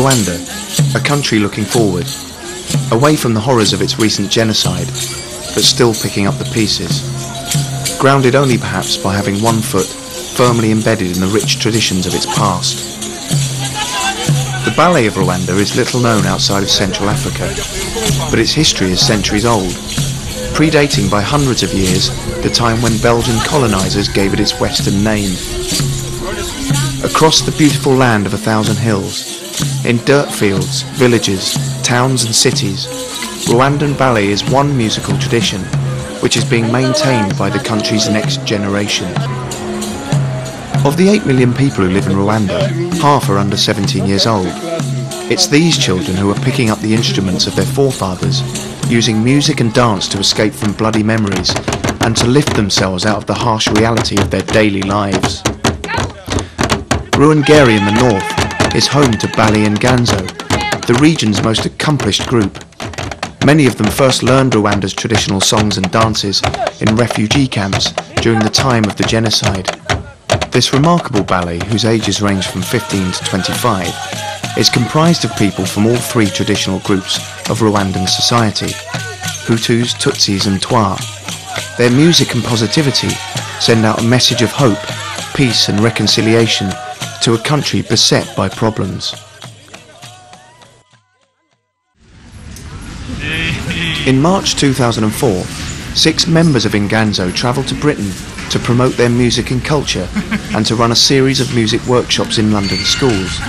Rwanda, a country looking forward, away from the horrors of its recent genocide, but still picking up the pieces, grounded only perhaps by having one foot firmly embedded in the rich traditions of its past. The ballet of Rwanda is little known outside of Central Africa, but its history is centuries old, predating by hundreds of years the time when Belgian colonisers gave it its Western name. Across the beautiful land of 1,000 hills, in dirt fields, villages, towns and cities, Rwandan ballet is one musical tradition which is being maintained by the country's next generation. Of the 8 million people who live in Rwanda, half are under 17 years old. It's these children who are picking up the instruments of their forefathers, using music and dance to escape from bloody memories and to lift themselves out of the harsh reality of their daily lives. Rwanda in the north is home to Ballet Inganzo, the region's most accomplished group. Many of them first learned Rwanda's traditional songs and dances in refugee camps during the time of the genocide. This remarkable ballet, whose ages range from 15 to 25, is comprised of people from all three traditional groups of Rwandan society, Hutus, Tutsis and Twa. Their music and positivity send out a message of hope, peace and reconciliation to a country beset by problems. In March 2004, 6 members of Inganzo travelled to Britain to promote their music and culture and to run a series of music workshops in London schools.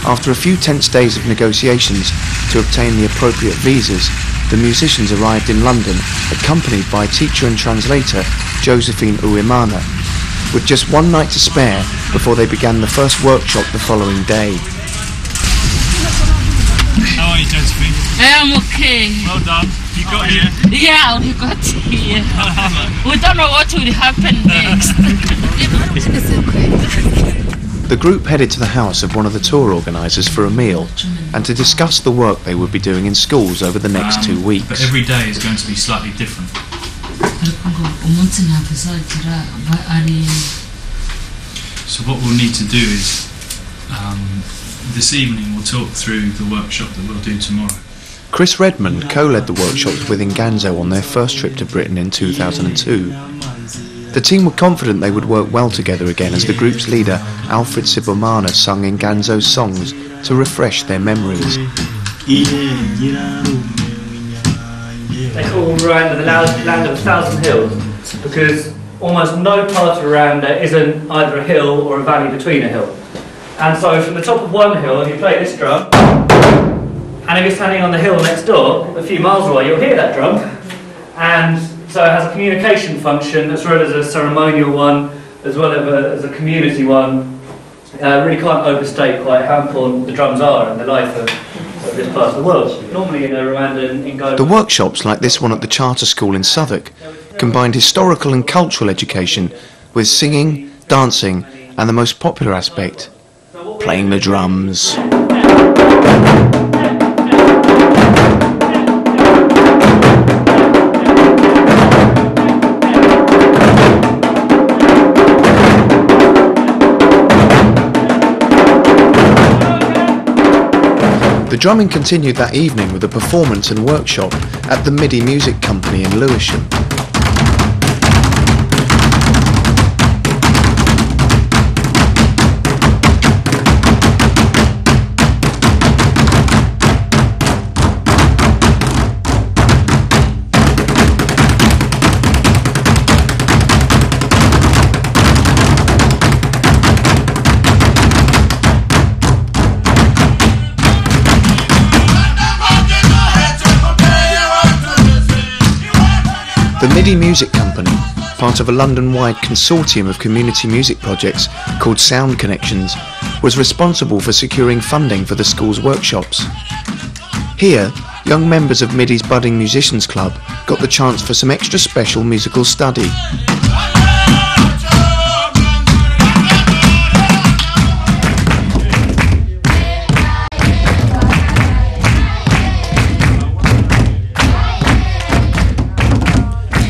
After a few tense days of negotiations to obtain the appropriate visas, the musicians arrived in London accompanied by teacher and translator Josephine Uwimana, with just one night to spare before they began the first workshop the following day. How are you, Josephine? I'm okay. Well done. You got here? Yeah, we got here. We don't know what will happen next. The group headed to the house of one of the tour organisers for a meal and to discuss the work they would be doing in schools over the next 2 weeks. But every day is going to be slightly different. So what we'll need to do is, this evening we'll talk through the workshop that we'll do tomorrow. Chris Redmond co-led the workshops with Inganzo on their first trip to Britain in 2002. The team were confident they would work well together again as the group's leader, Alfred Sibomana, sung Inganzo's songs to refresh their memories. They call Rwanda the land of 1,000 hills because almost no part of Rwanda isn't either a hill or a valley between a hill. And so from the top of one hill, if you play this drum, and if you're standing on the hill next door, a few miles away, you'll hear that drum. And so it has a communication function as well as a ceremonial one, as well as a community one. Really can't overstate quite how important the drums are in the life of this part of the world. Normally in a Rwandan Inganzo. The workshops, like this one at the charter school in Southwark, combined historical and cultural education with singing, dancing, and the most popular aspect, playing the drums. The drumming continued that evening with a performance and workshop at the MIDI Music Company in Lewisham. The MIDI Music Company, part of a London-wide consortium of community music projects called Sound Connections, was responsible for securing funding for the school's workshops. Here, young members of MIDI's Budding Musicians Club got the chance for some extra special musical study.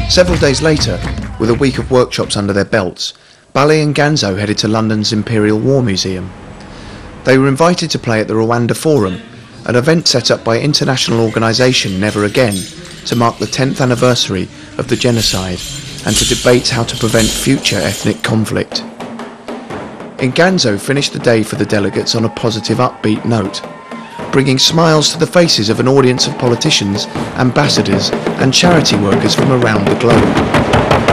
Several days later, with a week of workshops under their belts, Ballet Inganzo headed to London's Imperial War Museum. They were invited to play at the Rwanda Forum, an event set up by international organisation Never Again to mark the 10th anniversary of the genocide and to debate how to prevent future ethnic conflict. Inganzo finished the day for the delegates on a positive, upbeat note, bringing smiles to the faces of an audience of politicians, ambassadors and charity workers from around the globe.